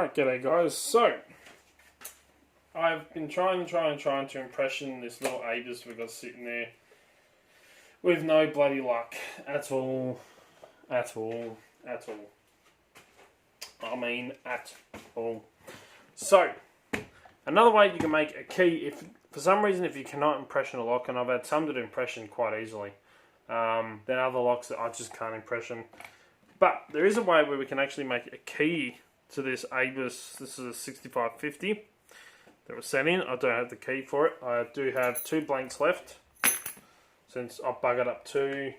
Alright, g'day guys. So, I've been trying to impression this little Avis we've got sitting there with no bloody luck at all. I mean, at all. So, another way you can make a key, if for some reason if you cannot impression a lock, and I've had some that impression quite easily, then other locks that I just can't impression. But there is a way where we can actually make a key to this Avis. This is a 6550 that was sent in. I don't have the key for it. I do have 2 blanks left since I've buggered up 2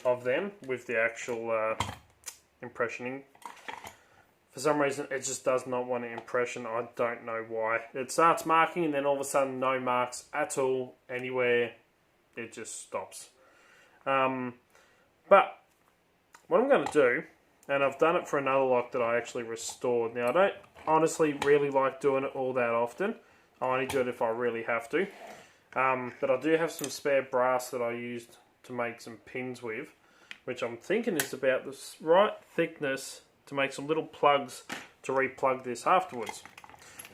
of them with the actual impressioning. For some reason it just does not want to impression. I don't know why. It starts marking and then all of a sudden no marks at all anywhere. It just stops. But what I'm going to do, and I've done it for another lock that I actually restored. Now, I don't honestly really like doing it all that often. I only do it if I really have to. But I do have some spare brass that I used to make some pins with, which I'm thinking is about the right thickness to make some little plugs to re-plug this afterwards.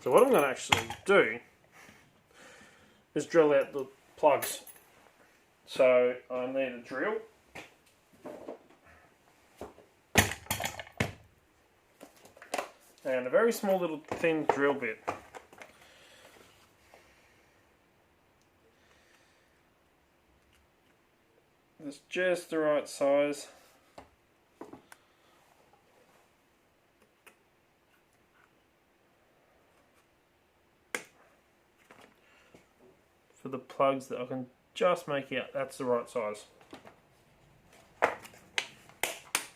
So what I'm going to actually do is drill out the plugs. So I need a drill. And a very small little thin drill bit. It's just the right size. For the plugs that I can just make out, that's the right size.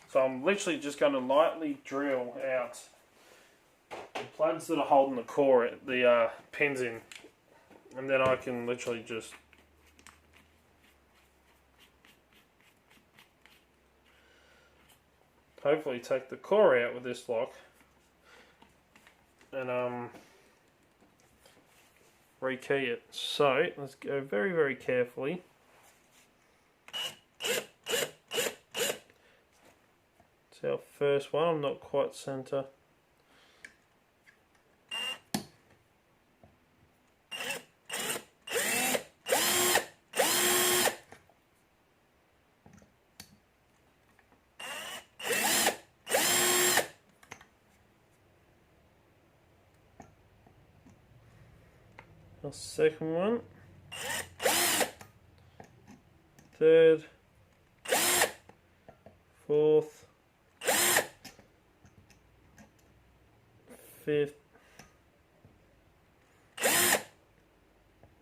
So I'm literally just going to lightly drill out the plugs that are holding the core, the pins in, and then I can literally just hopefully take the core out with this lock and re-key it. So let's go very, very carefully. It's our first one. I'm not quite centre. The second one, third, fourth, fifth,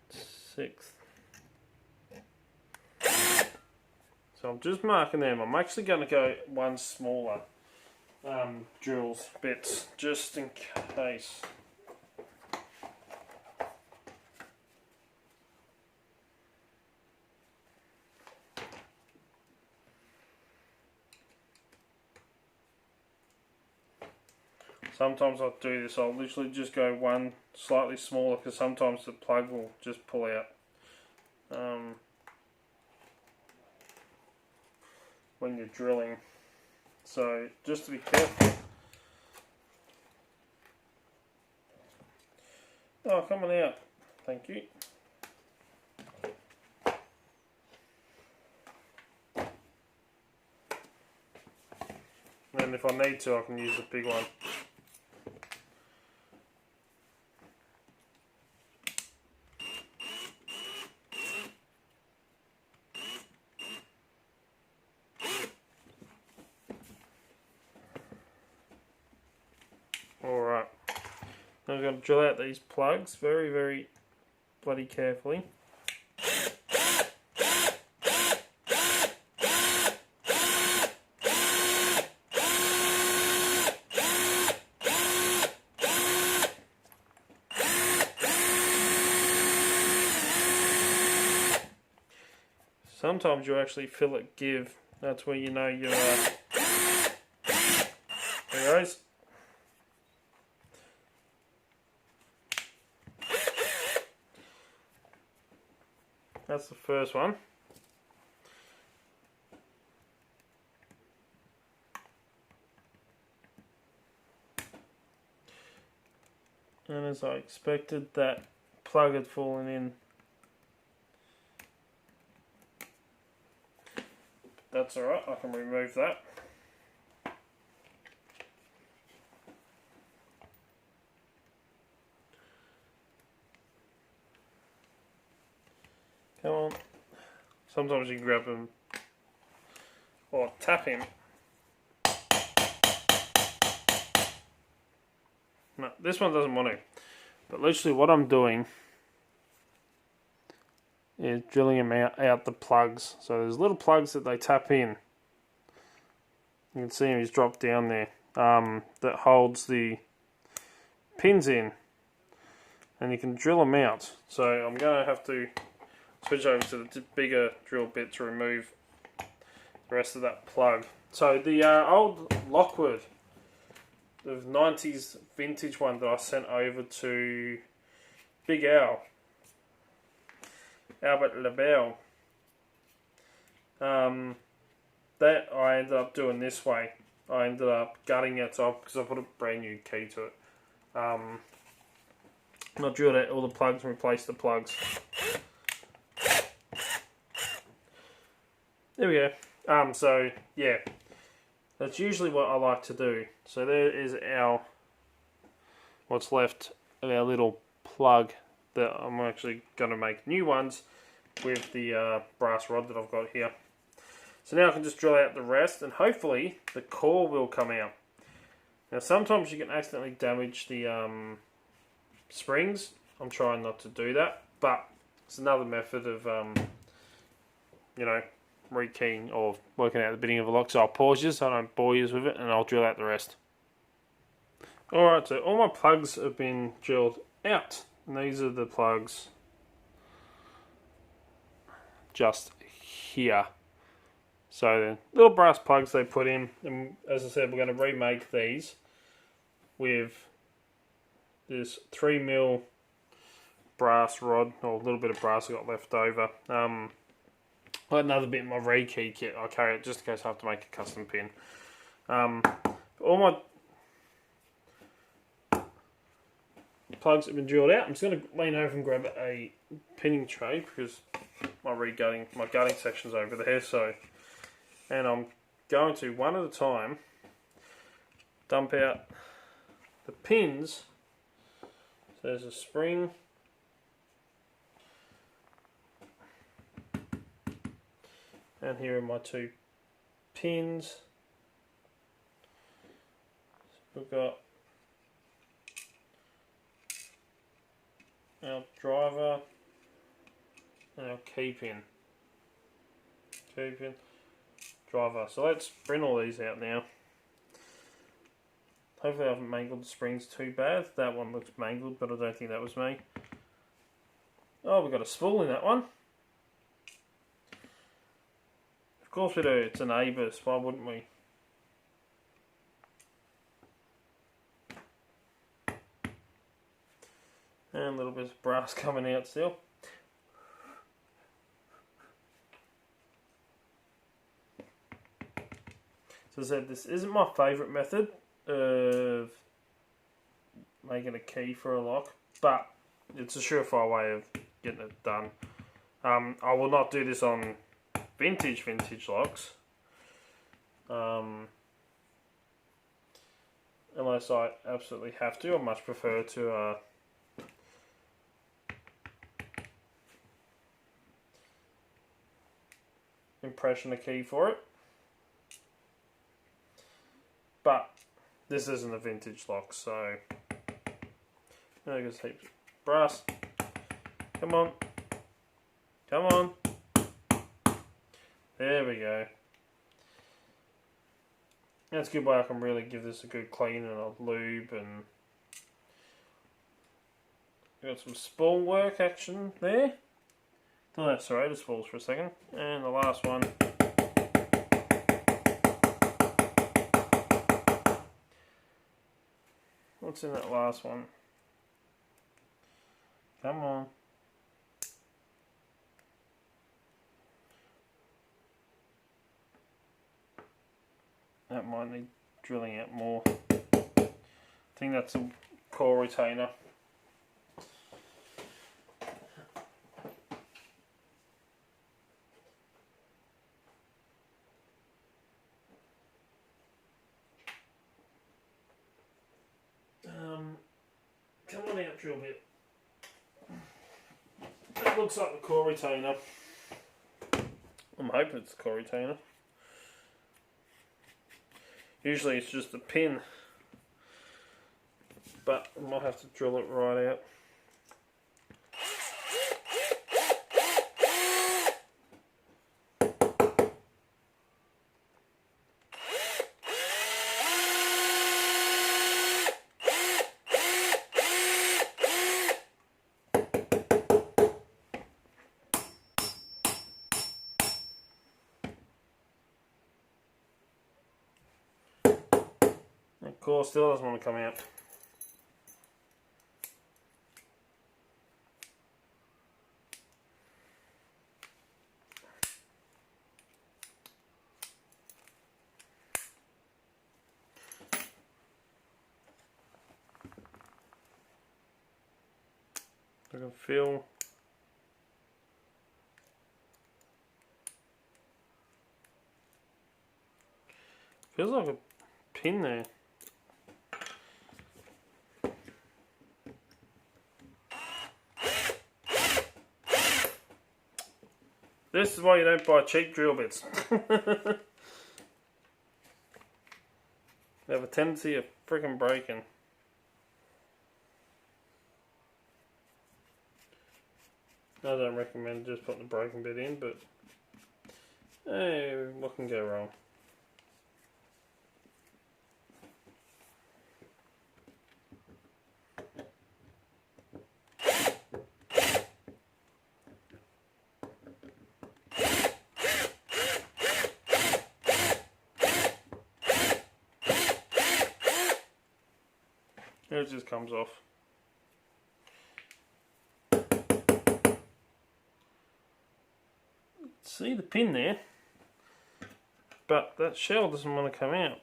sixth. So I'm just marking them. I'm actually going to go one smaller drills bits just in case. Sometimes I'll do this, I'll literally just go one slightly smaller because sometimes the plug will just pull out when you're drilling. So just to be careful. Oh, coming out. Thank you. And if I need to, I can use the big one. Alright, now I'm going to drill out these plugs very, very bloody carefully. Sometimes you actually feel it give. That's where you know you're... There it goes. That's the first one. As I expected, that plug had fallen in. That's alright, I can remove that. Come on. Sometimes you can grab him or tap him. No, this one doesn't want to. But literally what I'm doing is drilling him out the plugs. So there's little plugs that they tap in. You can see him, he's dropped down there. That holds the pins in. And you can drill them out. So I'm going to have to switch over to the bigger drill bit to remove the rest of that plug. So the old Lockwood, the 90s vintage one that I sent over to Big Al, Albert LaBelle, that I ended up doing this way. I ended up gutting it off because I put a brand new key to it. And I drilled out all the plugs and replaced the plugs. There we go. So yeah, that's usually what I like to do. So there is our what's left of our little plug that I'm actually going to make new ones with the brass rod that I've got here. So now I can just drill out the rest and hopefully the core will come out. Now sometimes you can accidentally damage the springs. I'm trying not to do that, but it's another method of you know, rekeying or working out the bitting of a lock. So I'll pause you so I don't bore you with it and I'll drill out the rest. Alright, so all my plugs have been drilled out. And these are the plugs just here. So the little brass plugs they put in, and as I said, we're going to remake these with this 3mm brass rod, or a little bit of brass I got left over. I got another bit in my Re-Key kit. I carry it just in case I have to make a custom pin. All my plugs have been drilled out. I'm just going to lean over and grab a pinning tray because my gutting section's over there. So, and I'm going to one at a time dump out the pins. So there's a spring. And here are my two pins. So we've got our driver and our key pin. Driver. So let's print all these out now. Hopefully I haven't mangled the springs too bad. That one looks mangled, but I don't think that was me. Oh, we've got a spool in that one. Of course we do, it's an A-burst, why wouldn't we? And a little bit of brass coming out still. So as I said, this isn't my favourite method of making a key for a lock, but it's a surefire way of getting it done. I will not do this on vintage locks, unless I absolutely have to. I much prefer to impression a key for it, but this isn't a vintage lock, so there's heaps of brass. Come on, come on. There we go. That's a good way I can really give this a good clean and a lube, and got some spool work action there. Oh, that's serrated spools for a second. And the last one. What's in that last one? Come on. That might need drilling out more. I think that's a core retainer. Come on out, drill bit. That looks like the core retainer. I'm hoping it's the core retainer. Usually it's just a pin, but I might have to drill it right out. Of course, still doesn't want to come out. I can feel feels like a pin there. This is why you don't buy cheap drill bits. They have a tendency of freaking breaking. I don't recommend just putting the broken bit in, but hey, what can go wrong? It just comes off. See the pin there, but that shell doesn't want to come out.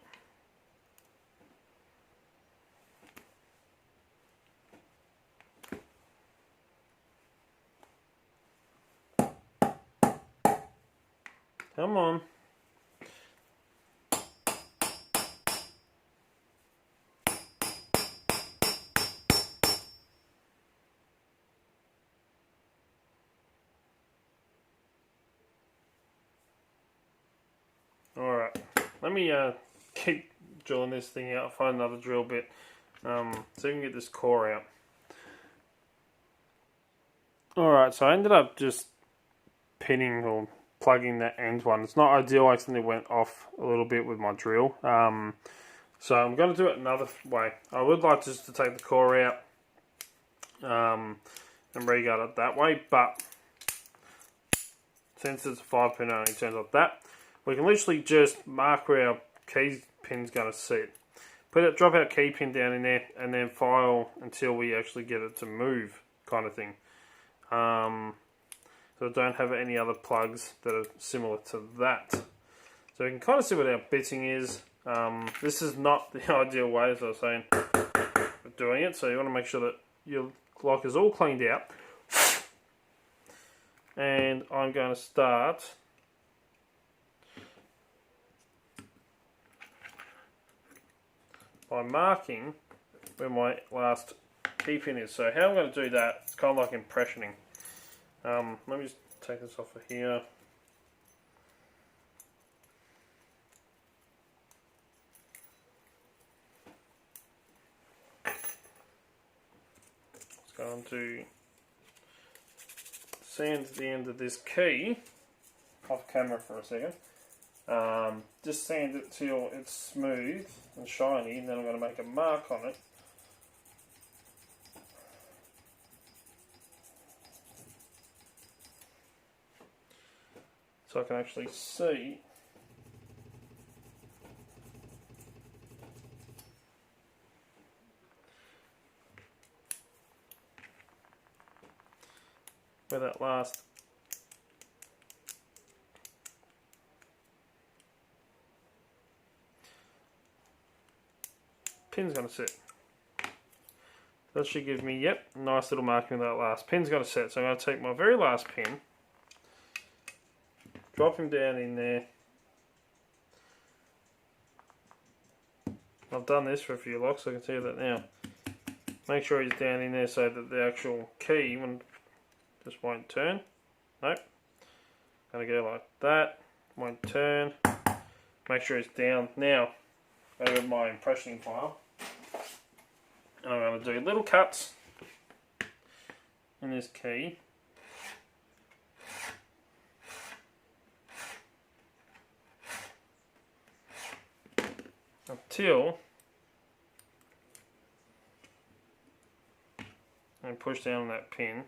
Come on. Alright, let me keep drilling this thing out, find another drill bit so we can get this core out. Alright, so I ended up just pinning or plugging that end one. It's not ideal, I accidentally went off a little bit with my drill. So I'm going to do it another way. I would like just to take the core out and re-gut it that way, but since it's a 5-pin only turns like that, we can literally just mark where our key pin's going to sit. Drop our key pin down in there and then file until we actually get it to move, kind of thing. So I don't have any other plugs that are similar to that. So we can kind of see what our bitting is. This is not the ideal way, as I was saying, of doing it. So you want to make sure that your lock is all cleaned out. And I'm going to start by marking where my last key pin is. So how I'm going to do that, it's kind of like impressioning. Let me just take this off of here. Just going to sand the end of this key off camera for a second. Just sand it till it's smooth and shiny, and then I'm going to make a mark on it. So I can actually see where that last pin's going to sit. That should give me, yep, nice little marking of that last pin's going to set. So I'm going to take my very last pin, drop him down in there. I've done this for a few locks, so I can tell you that now. Make sure he's down in there so that the actual key just won't turn. Nope. Gonna go like that. Won't turn. Make sure it's down. Now, I have my impressioning file. And I'm going to do little cuts in this key. Until I push down on that pin.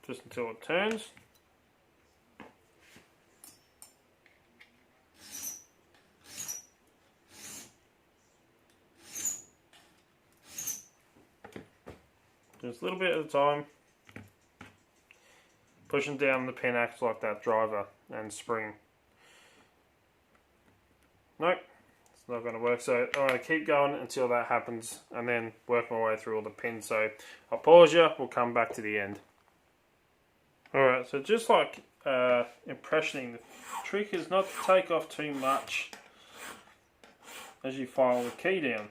Just until it turns. Just a little bit at a time. Pushing down the pin acts like that driver and spring. Nope, it's not going to work. So I'm going to keep going until that happens and then work my way through all the pins. So I'll pause you, we'll come back to the end. Alright, so just like impressioning, the trick is not to take off too much as you file the key down.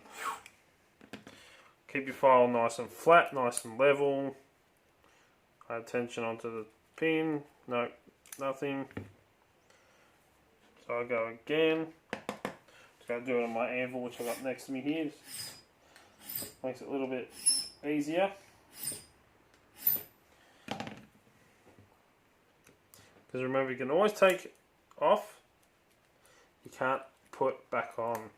Keep your file nice and flat, nice and level. Add tension onto the pin. Nope, nothing. So I go again. Just going to do it on my anvil, which I've got next to me here. Makes it a little bit easier. Because remember, you can always take off. You can't put back on.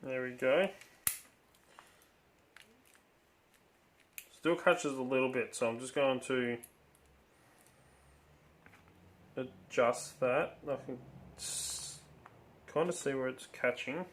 There we go. Still catches a little bit, so I'm just going to adjust that. I can kind of see where it's catching.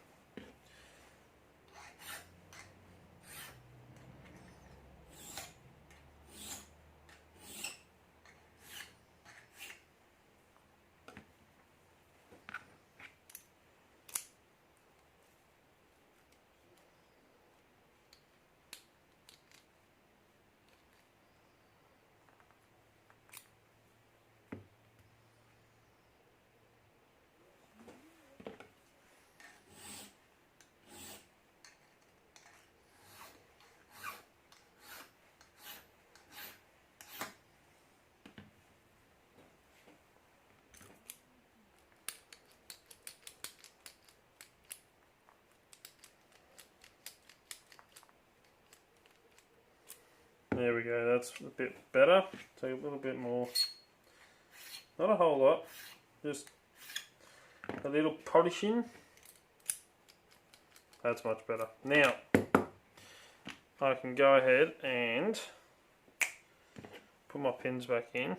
There we go, that's a bit better. Take a little bit more, not a whole lot, just a little polishing. That's much better. Now, I can go ahead and put my pins back in.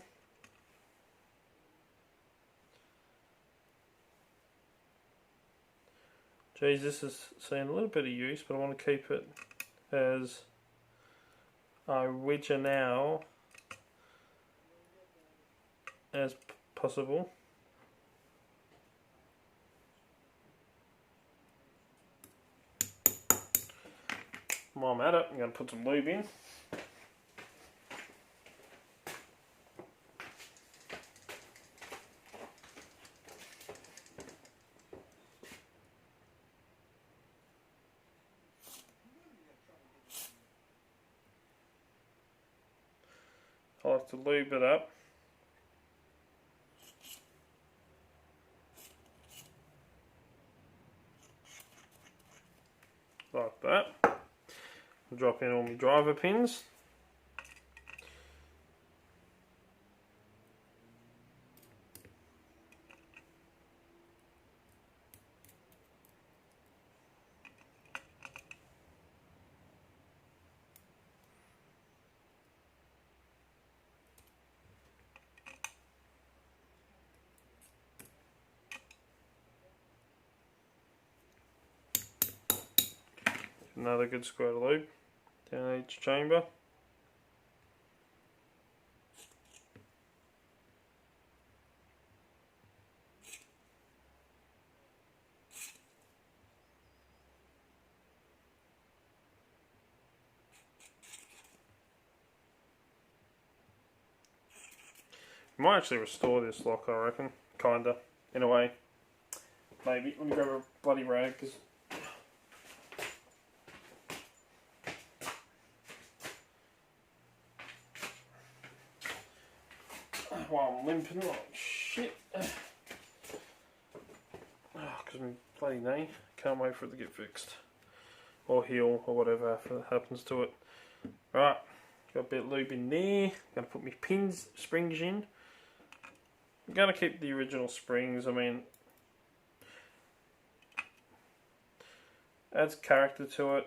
Geez, this is seeing a little bit of use, but I want to keep it as original as possible. While I'm at it, I'm going to put some lube in. I like to lube it up. Like that. Drop in all my driver pins. another good square of lube down each chamber. Might actually restore this lock, I reckon. Kinda, in a way. Maybe. Let me grab a bloody rag, because while I'm limping like shit. Because my bloody knee. Can't wait for it to get fixed. Or heal, or whatever happens to it. Right. Got a bit of lube in there. Gonna put my springs in. I'm going to keep the original springs. I mean, adds character to it.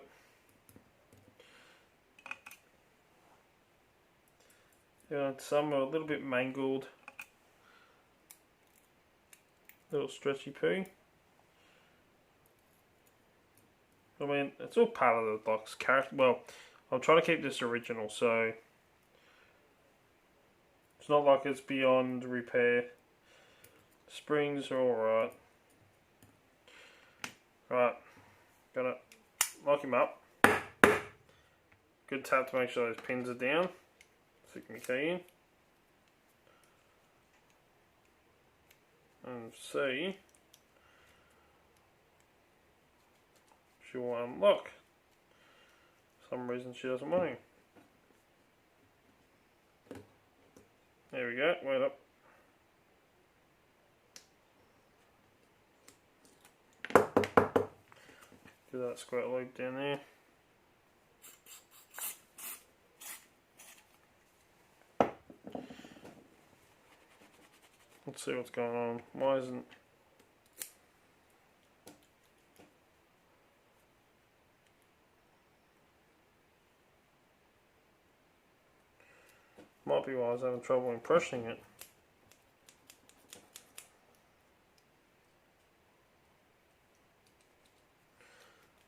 Some are a little bit mangled. Little stretchy poo. I mean, it's all part of the box character. Well, I'm trying to keep this original, so it's not like it's beyond repair. Springs are alright. Right, gotta lock him up. Good tap to make sure those pins are down. Stick my key in. And see. She will unlock. For some reason she doesn't want to. There we go, wait up. Do that squirt loop down there. Let's see what's going on. Why isn't... Might be why I was having trouble impressing it.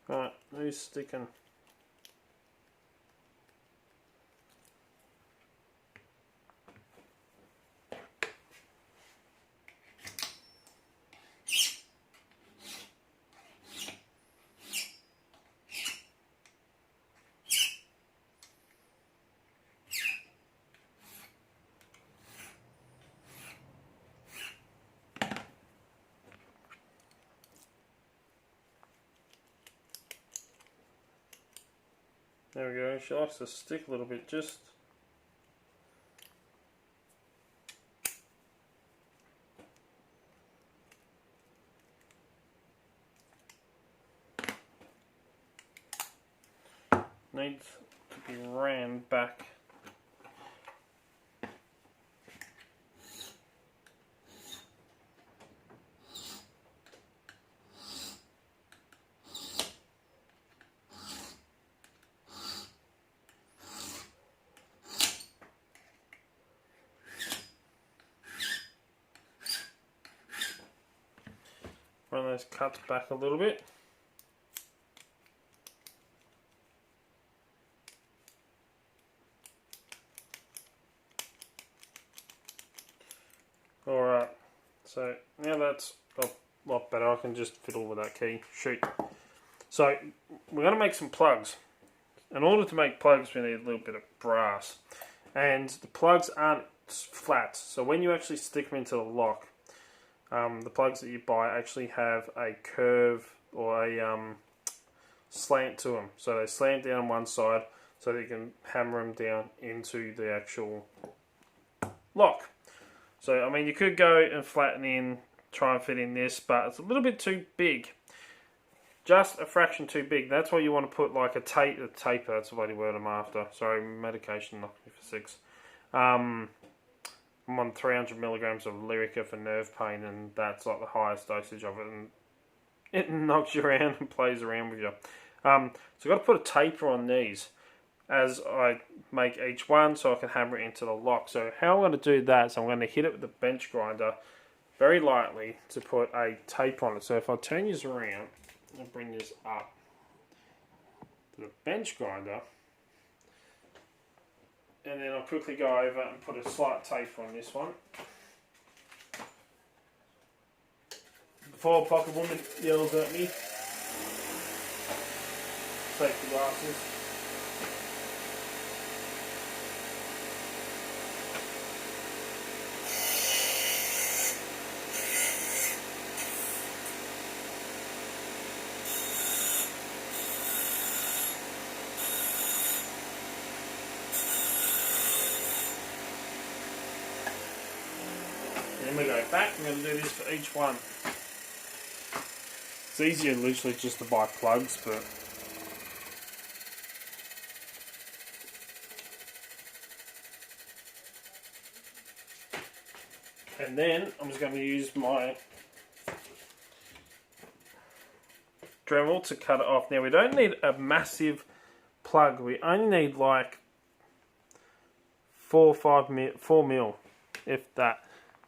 Right, who's sticking? There we go, she likes to stick a little bit, just needs to be ran back. Run those cuts back a little bit. Alright, so now that's a lot better. I can just fiddle with that key. Shoot. So we're going to make some plugs. In order to make plugs we need a little bit of brass. And the plugs aren't flat, so when you actually stick them into the lock, the plugs that you buy actually have a curve or a slant to them. So they slant down one side so that you can hammer them down into the actual lock. So, I mean, you could go and flatten in, try and fit in this, but it's a little bit too big. Just a fraction too big. That's why you want to put like a taper, that's the bloody word I'm after. Sorry, medication knocked me for 6. I'm on 300 milligrams of Lyrica for nerve pain, and that's like the highest dosage of it, and it knocks you around and plays around with you. So I've got to put a taper on these as I make each one so I can hammer it into the lock. So how I'm going to do that is I'm going to hit it with the bench grinder very lightly to put a taper on it. So if I turn this around and bring this up, to the bench grinder, and then I'll quickly go over and put a slight taper on this one. Before Pocket Woman yells at me, safety glasses. Then we go back, I'm going to do this for each one. It's easier literally just to buy plugs, but and then I'm just going to use my Dremel to cut it off. Now we don't need a massive plug, we only need like 4 mil, if that.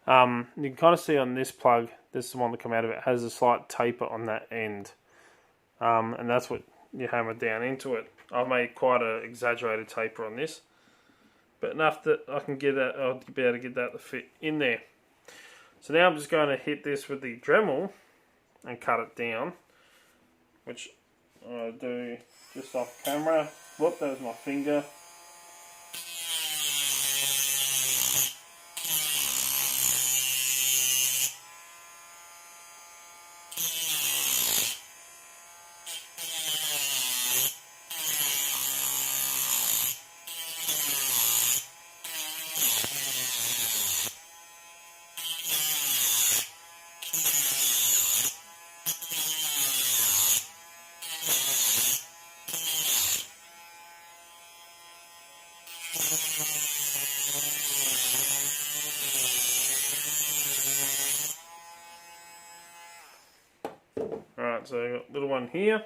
You can kind of see on this plug, this is the one that come out of it, has a slight taper on that end. And that's what you hammer down into it. I've made quite an exaggerated taper on this, but enough that I can get that, I'll be able to get that to fit in there. So now I'm just going to hit this with the Dremel and cut it down, which I do just off camera. Whoop, that was my finger. Alright, so I've got a little one here.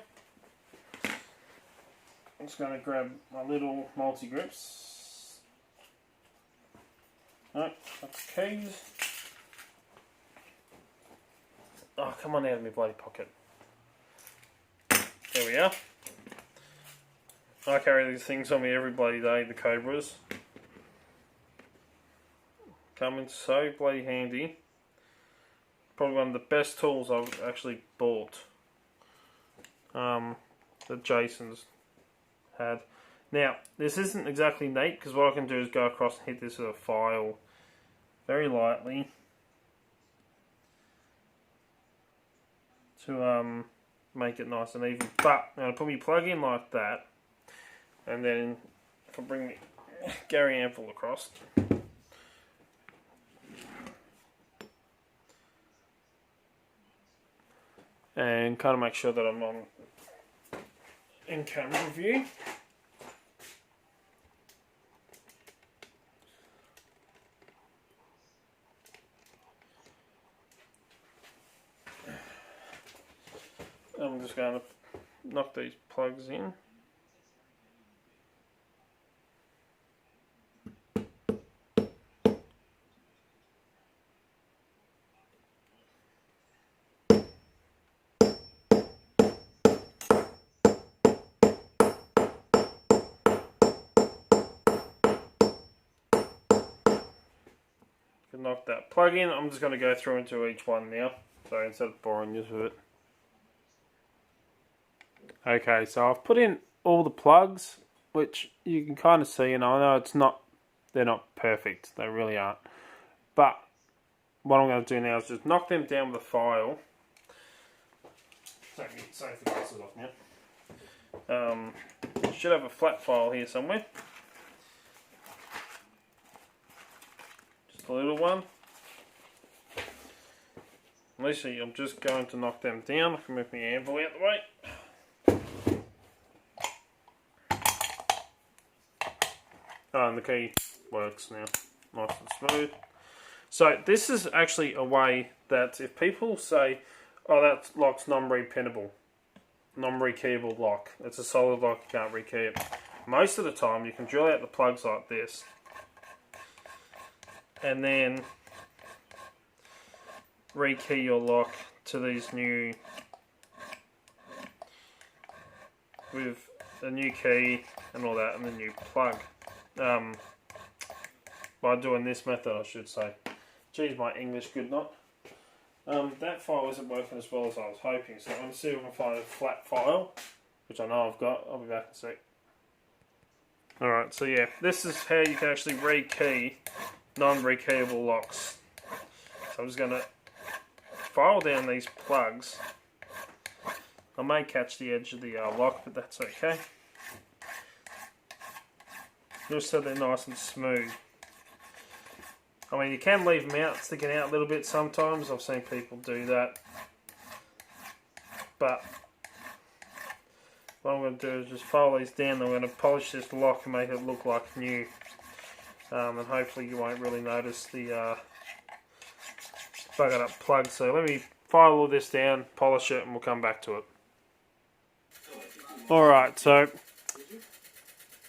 I'm just going to grab my little multi-grips. Alright, that's the keys. Oh, come on out of my bloody pocket. There we are. I carry these things on me every bloody day, the Cobras. Come in so bloody handy. Probably one of the best tools I've actually bought. That Jason's had. Now, this isn't exactly neat, because what I can do is go across and hit this with a file very lightly to make it nice and even. But I'm going to put my plug in like that, and then if I bring the Gary Ample across, and kind of make sure that I'm on in camera view. I'm just going to knock these plugs in. Knock that plug in. I'm just going to go through into each one now, so instead of boring you with it. Okay, so I've put in all the plugs, which you can kind of see, and I know they're not perfect, they really aren't. But what I'm going to do now is just knock them down with a file. Take the glasses off now. You should have a flat file here somewhere. A little one. Literally, I'm just going to knock them down. I can move my anvil out the way. Oh, and the key works now. Nice and smooth. So this is actually a way that if people say, oh, that lock's non-repinnable, non-rekeyable lock, it's a solid lock, you can't rekey it. Most of the time you can drill out the plugs like this, and then rekey your lock to these new with a new key and all that, and the new plug. By doing this method, I should say. Geez, my English good not. That file isn't working as well as I was hoping, so I'm going to see if I can find a flat file, which I know I've got. I'll be back in a sec. Alright, so yeah, this is how you can actually re-key non-rekeyable locks. So I'm just going to file down these plugs. I may catch the edge of the lock, but that's okay. Just so they're nice and smooth. I mean, you can leave them out, sticking out a little bit sometimes. I've seen people do that. But what I'm going to do is just file these down. I'm going to polish this lock and make it look like new. And hopefully you won't really notice the buggered up plug. So let me file all this down, polish it, and we'll come back to it. Alright, so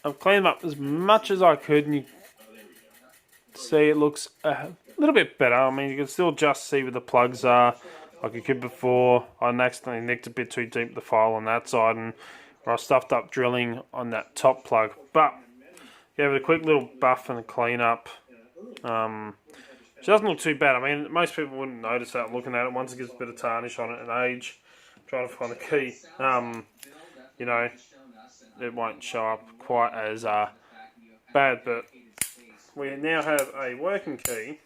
I've cleaned them up as much as I could, and you see it looks a little bit better. I mean, you can still just see where the plugs are, like you could before. I accidentally nicked a bit too deep the file on that side, and I stuffed up drilling on that top plug. But gave it a quick little buff and a clean up. It doesn't look too bad. I mean, most people wouldn't notice that looking at it once it gets a bit of tarnish on it and age. I'm trying to find the key. You know, it won't show up quite as bad, but we now have a working key.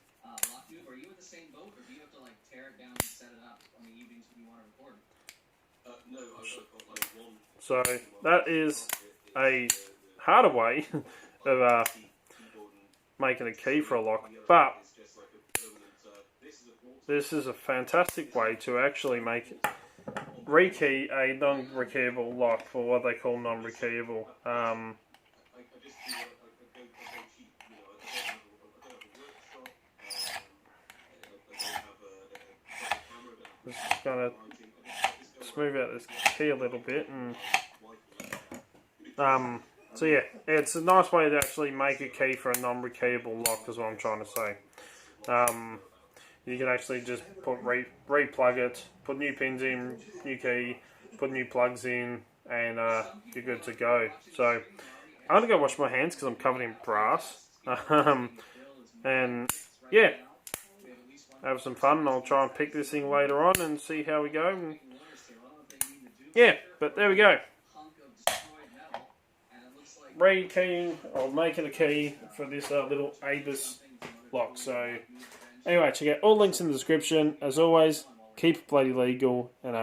So that is a harder way of making a key for a lock, but this is a fantastic way to actually make it re-key a non-rekeyable lock, for what they call non-rekeyable. Just gonna smooth out this key a little bit, and so yeah, it's a nice way to actually make a key for a non-rekeyable lock, is what I'm trying to say. You can actually just put re-plug it, put new pins in, new key, put new plugs in, and you're good to go. So I'm gonna go wash my hands because I'm covered in brass. And yeah, have some fun, and I'll try and pick this thing later on and see how we go. And yeah, but there we go. Re-keying, or making a key for this little Abus lock. So anyway, check out all links in the description. As always, keep it bloody legal, and